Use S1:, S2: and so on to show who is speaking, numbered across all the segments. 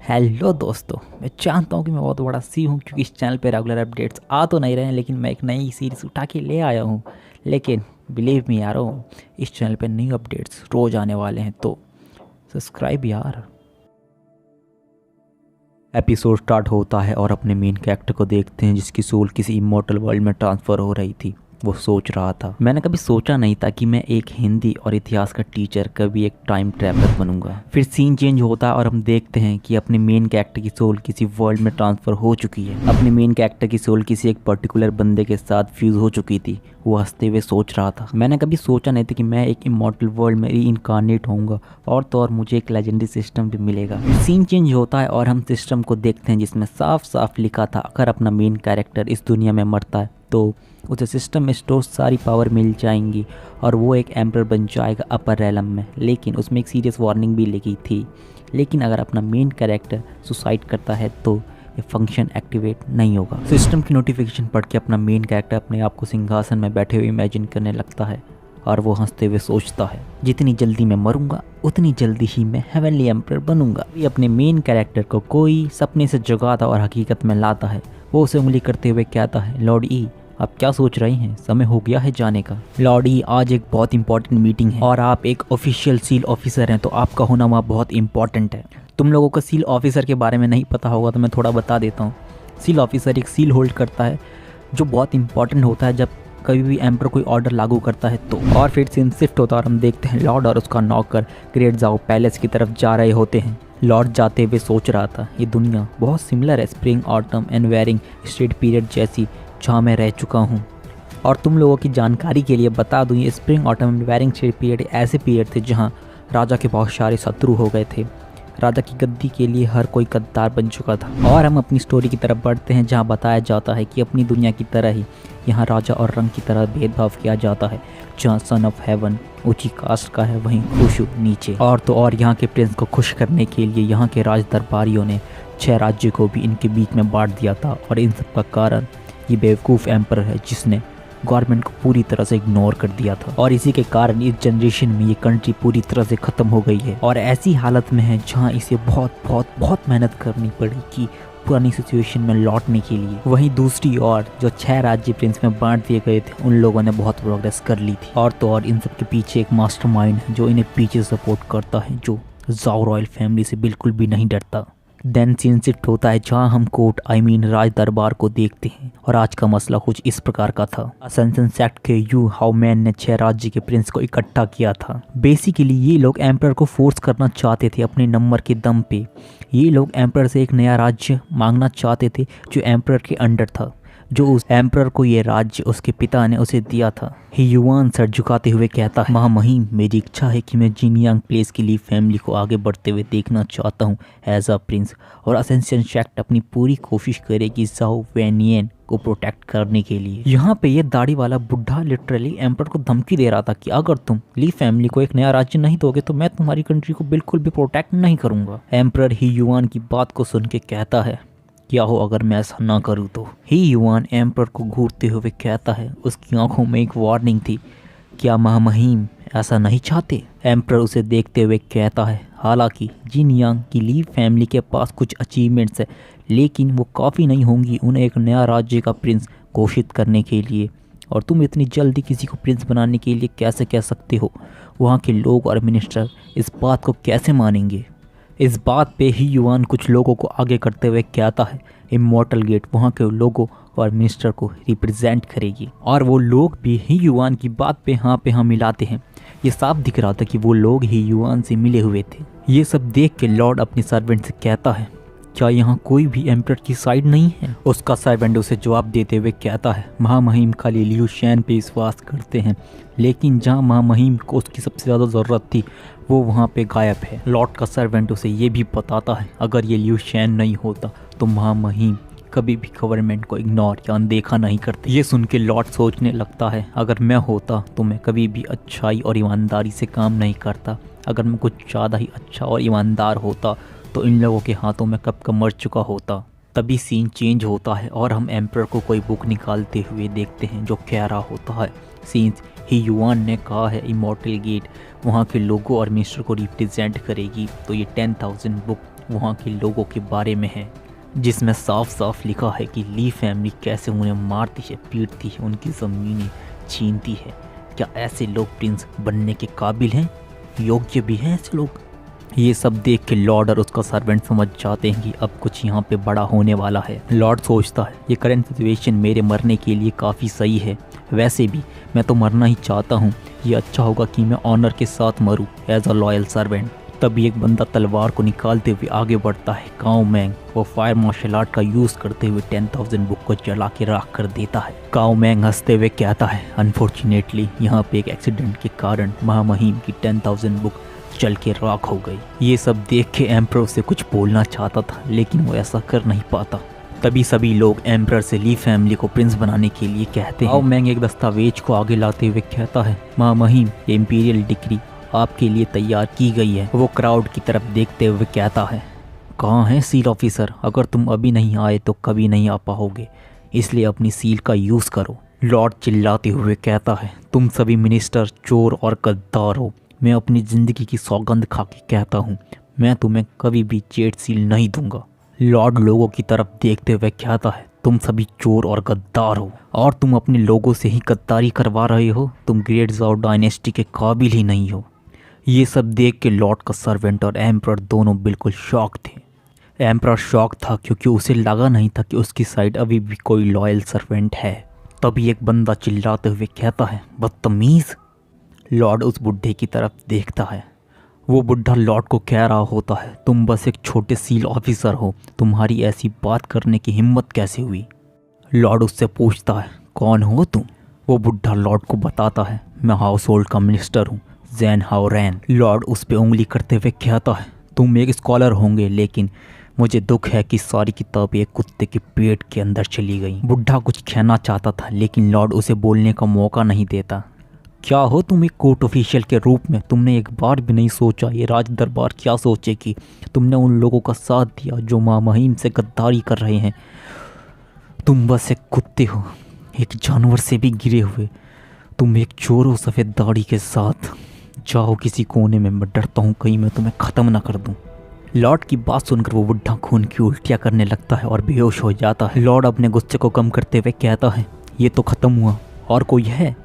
S1: Hello दोस्तों, मैं जानता हूँ कि मैं बहुत बड़ा सी हूँ क्योंकि इस चैनल पे रेगुलर अपडेट्स आ तो नहीं रहे हैं, लेकिन मैं एक नई सीरीज़ उठा के ले आया हूँ। लेकिन बिलीव मी यारो, इस चैनल पे न्यू अपडेट्स रोज़ आने वाले हैं, तो सब्सक्राइब यार। एपिसोड स्टार्ट होता है और अपने मेन कैरेक्टर को देखते हैं जिसकी सोल किसी इमॉर्टल वर्ल्ड में ट्रांसफ़र हो रही थी। वो सोच रहा था, मैंने कभी सोचा नहीं था कि मैं एक हिंदी और इतिहास का टीचर कभी एक टाइम ट्रैवलर बनूंगा। फिर सीन चेंज होता है और हम देखते हैं कि अपने मेन कैरेक्टर की सोल किसी वर्ल्ड में ट्रांसफ़र हो चुकी है। अपने मेन कैरेक्टर की सोल किसी एक पर्टिकुलर बंदे के साथ फ्यूज हो चुकी थी। वो हंसते हुए सोच रहा था, मैंने कभी सोचा नहीं था कि मैं एक इमॉर्टल वर्ल्ड में रीइनकार्नेट होऊंगा और तो और मुझे एक लेजेंडरी सिस्टम भी मिलेगा। सीन चेंज होता है और हम सिस्टम को देखते हैं जिसमें साफ साफ लिखा था अगर अपना मेन कैरेक्टर इस दुनिया में मरता है तो उसे सिस्टम में स्टोर सारी पावर मिल जाएंगी और वो एक एम्परर बन जाएगा अपर रेलम में। लेकिन उसमें एक सीरियस वार्निंग भी लिखी थी, लेकिन अगर अपना मेन कैरेक्टर सुसाइड करता है तो ये फंक्शन एक्टिवेट नहीं होगा। सिस्टम की नोटिफिकेशन पढ़ के अपना मेन कैरेक्टर अपने आप को सिंहासन में बैठे हुए इमेजिन करने लगता है और वो हंसते हुए सोचता है, जितनी जल्दी मैं मरूंगा उतनी जल्दी ही मैं हेवनली एम्परर बनूंगा। ये अपने मेन कैरेक्टर को कोई सपने से जगाता और हकीकत में लाता है। वो उसे उंगली करते हुए कहता है, लॉर्ड ई आप क्या सोच रहे हैं, समय हो गया है जाने का। लॉर्ड ई आज एक बहुत इंपॉर्टेंट मीटिंग है और आप एक ऑफिशियल सील ऑफिसर हैं, तो आपका होना वहाँ बहुत इंपॉर्टेंट है। तुम लोगों को सील ऑफिसर के बारे में नहीं पता होगा तो मैं थोड़ा बता देता हूँ। सील ऑफिसर एक सील होल्ड करता है जो बहुत इंपॉर्टेंट होता है जब कभी भी एम्पर कोई ऑर्डर लागू करता है तो। और फिर सीन शिफ्ट होता है और हम देखते हैं लॉर्ड और उसका नौकर ग्रेट जाओ पैलेस की तरफ जा रहे होते हैं। लॉर्ड जाते हुए सोच रहा था, ये दुनिया बहुत सिमिलर है spring autumn and warring states period जैसी जहाँ मैं रह चुका हूँ। और तुम लोगों की जानकारी के लिए बता दूँ, ये spring autumn and warring states period ऐसे पीरियड थे जहाँ राजा के बहुत सारे शत्रु हो गए थे। राजा की गद्दी के लिए हर कोई गद्दार बन चुका था। और हम अपनी स्टोरी की तरफ बढ़ते हैं जहाँ बताया जाता है कि अपनी दुनिया की तरह ही यहाँ राजा और रंग की तरह भेदभाव किया जाता है। जहाँ सन ऑफ हेवन ऊंची कास्ट का है वहीं खुशू नीचे। और तो और यहाँ के प्रिंस को खुश करने के लिए यहाँ के राज दरबारियों ने 6 राज्यों को भी इनके बीच में बांट दिया था। और इन सब का कारण ये बेवकूफ़ एम्पर है जिसने गवर्नमेंट को पूरी तरह से इग्नोर कर दिया था। और इसी के कारण इस जनरेशन में ये कंट्री पूरी तरह से ख़त्म हो गई है और ऐसी हालत में है जहाँ इसे बहुत बहुत बहुत मेहनत करनी पड़ेगी पुरानी सिचुएशन में लौटने के लिए। वहीं दूसरी ओर जो 6 राज्य प्रिंस में बांट दिए गए थे उन लोगों ने बहुत प्रोग्रेस कर ली थी। और तो और इन सब के पीछे एक मास्टरमाइंड है जो इन्हें पीछे सपोर्ट करता है, जो जाओ रॉयल फैमिली से बिल्कुल भी नहीं डरता। देन सीन शिफ्ट होता है जहाँ हम कोर्ट राज दरबार को देखते हैं और आज का मसला कुछ इस प्रकार का था। असेंशन सेक्ट के यू हाउ मैन ने 6 राज्य के प्रिंस को इकट्ठा किया था। बेसिकली ये लोग एम्परर को फोर्स करना चाहते थे अपने नंबर के दम पे। ये लोग एम्परर से एक नया राज्य मांगना चाहते थे जो एम्परर के अंडर था, जो उस एम्परर को ये राज्य उसके पिता ने उसे दिया था। ही युआन सर झुकाते हुए कहता है, महामहिम मेरी इच्छा है कि मैं जिनयांग प्लेस की ली फैमिली को आगे बढ़ते हुए देखना चाहता हूँ एज अ प्रिंस। और असेंशन सेक्ट अपनी पूरी कोशिश करेगी जाओ वेनियन को प्रोटेक्ट करने के लिए। यहाँ पे ये दाढ़ी वाला बुढ़ा लिटरली एम्परर को धमकी दे रहा था कि अगर तुम ली फैमिली को एक नया राज्य नहीं दोगे तो मैं तुम्हारी कंट्री को बिल्कुल भी प्रोटेक्ट नहीं करूँगा। एम्परर ही युआन की बात को सुन के कहता है, क्या हो अगर मैं ऐसा ना करूँ तो। ही युआन एम्परर को घूरते हुए कहता है, उसकी आंखों में एक वार्निंग थी, क्या महामहिम ऐसा नहीं चाहते। एम्परर उसे देखते हुए कहता है, हालांकि जिनयांग की ली फैमिली के पास कुछ अचीवमेंट्स है लेकिन वो काफ़ी नहीं होंगी उन्हें एक नया राज्य का प्रिंस घोषित करने के लिए। और तुम इतनी जल्दी किसी को प्रिंस बनाने के लिए कैसे कह सकते हो। वहाँ के लोग और मिनिस्टर इस बात को कैसे मानेंगे। इस बात पे ही युआन कुछ लोगों को आगे करते हुए कहता है, इमॉर्टल गेट वहाँ के लोगों और मिनिस्टर को रिप्रेजेंट करेगी। और वो लोग भी ही युआन की बात पे हाँ मिलाते हैं। ये साफ दिख रहा था कि वो लोग ही युआन से मिले हुए थे। ये सब देख के लॉर्ड अपने सर्वेंट से कहता है, क्या यहाँ कोई भी एम्परर की साइड नहीं है। उसका सर्वेंट उसे जवाब देते हुए कहता है, महामहिम खाली लियू शैन पे विश्वास करते हैं, लेकिन जहाँ महामहिम को उसकी सबसे ज़्यादा ज़रूरत थी वो वहाँ पे गायब है। लॉर्ड का सर्वेंट उसे ये भी बताता है, अगर ये लियू शैन नहीं होता तो महामहिम कभी भी गवर्नमेंट को इग्नोर या अनदेखा नहीं करते। ये सुन के लॉर्ड सोचने लगता है, अगर मैं होता तो मैं कभी भी अच्छाई और ईमानदारी से काम नहीं करता। अगर मैं कुछ ज़्यादा ही अच्छा और ईमानदार होता तो इन लोगों के हाथों में कब का मर चुका होता। तभी सीन चेंज होता है और हम एम्परर को कोई बुक निकालते हुए देखते हैं जो कह रहा होता है, सीन्स ही युआन ने कहा है इमॉर्टल गेट वहाँ के लोगों और मिनिस्टर को रिप्रेजेंट करेगी, तो ये 10,000 बुक वहाँ के लोगों के बारे में है, जिसमें साफ साफ लिखा है कि ली फैमिली कैसे उन्हें मारती है, पीटती है, उनकी ज़मीनें छीनती है। क्या ऐसे लोग प्रिंस बनने के काबिल हैं? योग्य भी हैं ऐसे लोग? ये सब देख के लॉर्ड और उसका सर्वेंट समझ जाते हैं कि अब कुछ यहाँ पे बड़ा होने वाला है। लॉर्ड सोचता है ये करंट सिचुएशन मेरे मरने के लिए काफ़ी सही है। वैसे भी मैं तो मरना ही चाहता हूँ। ये अच्छा होगा कि मैं ऑनर के साथ मरूँ एज अ लॉयल सर्वेंट। तभी एक बंदा तलवार को निकालते हुए आगे बढ़ता है। काओ मैंग वो फायर मार्शल आर्ट का यूज़ करते हुए 10,000 बुक को जला के राख कर देता है। काओ मैंग हंसते हुए कहता है अनफॉर्चुनेटली यहाँ पे एक एक्सीडेंट के कारण महामहिम की 10,000 बुक जल के राख हो गई। ये सब देख के एम्परर से कुछ बोलना चाहता था, लेकिन वो ऐसा कर नहीं पाता। तभी सभी लोग एम्परर से ली फैमिली को प्रिंस बनाने के लिए कहते हैं। काओ मैंग एक दस्तावेज को आगे लाते हुए कहता है महामहिम ये इंपीरियल डिक्री आपके लिए तैयार की गई है। वो क्राउड की तरफ देखते हुए कहता है कहाँ है सील ऑफिसर? अगर तुम अभी नहीं आए तो कभी नहीं आ पाओगे, इसलिए अपनी सील का यूज़ करो। लॉर्ड चिल्लाते हुए कहता है तुम सभी मिनिस्टर चोर और गद्दार हो। मैं अपनी ज़िंदगी की सौगंध खा के कहता हूँ मैं तुम्हें कभी भी जेट सील नहीं दूंगा। लॉर्ड लोगों की तरफ देखते हुए कहता है तुम सभी चोर और गद्दार हो और तुम अपने लोगों से ही गद्दारी करवा रहे हो। तुम ग्रेट ज़ाओ डायनेस्टी के काबिल ही नहीं हो। ये सब देख के लॉर्ड का सर्वेंट और एम्परर दोनों बिल्कुल शॉक थे। एम्परर शॉक था क्योंकि उसे लगा नहीं था कि उसकी साइड अभी भी कोई लॉयल सर्वेंट है। तभी एक बंदा चिल्लाते हुए कहता है बदतमीज़। लॉर्ड उस बुढ़े की तरफ देखता है। वो बुढ़ा लॉर्ड को कह रहा होता है तुम बस एक छोटे सील ऑफिसर हो, तुम्हारी ऐसी बात करने की हिम्मत कैसे हुई? लॉर्ड उससे पूछता है कौन हो तुम? वो बुढ़ा लॉर्ड को बताता है मैं हाउस होल्ड का मिनिस्टर हूँ, जैन हाओरैन। लॉर्ड उस पर उंगली करते हुए कहता है तुम एक स्कॉलर होंगे, लेकिन मुझे दुख है कि सारी किताबें एक कुत्ते के पेट के अंदर चली गई। बुढ़ा कुछ कहना चाहता था, लेकिन लॉर्ड उसे बोलने का मौका नहीं देता। क्या हो तुम एक कोर्ट ऑफिशियल के रूप में? तुमने एक बार भी नहीं सोचा ये राज दरबार क्या सोचे कि तुमने उन लोगों का साथ दिया जो महामहिम से गद्दारी कर रहे हैं? तुम बस एक कुत्ते हो, एक जानवर से भी गिरे हुए। तुम एक चोर हो सफ़ेद दाढ़ी के साथ। जाओ किसी कोने में, मैं डरता हूँ कहीं मैं तुम्हें ख़त्म ना कर दूँ। लॉर्ड की बात सुनकर वो बुढ़ा खून की उल्टियाँ करने लगता है और बेहोश हो जाता है। लॉर्ड अपने गुस्से को कम करते हुए कहता है ये तो ख़त्म हुआ, और कोई है?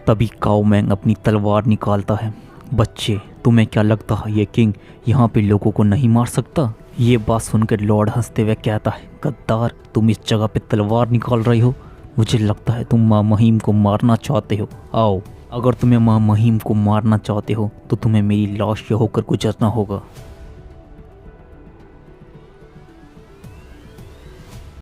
S1: तभी काओ मैंग अपनी तलवार निकालता है। बच्चे तुम्हें क्या लगता है ये किंग यहाँ पे लोगों को नहीं मार सकता? ये बात सुनकर लॉर्ड हंसते हुए कहता है गद्दार तुम इस जगह पे तलवार निकाल रहे हो? मुझे लगता है तुम महामहिम को मारना चाहते हो। आओ, अगर तुम्हें महामहिम को मारना चाहते हो तो तुम्हें मेरी लाश से होकर गुजरना होगा।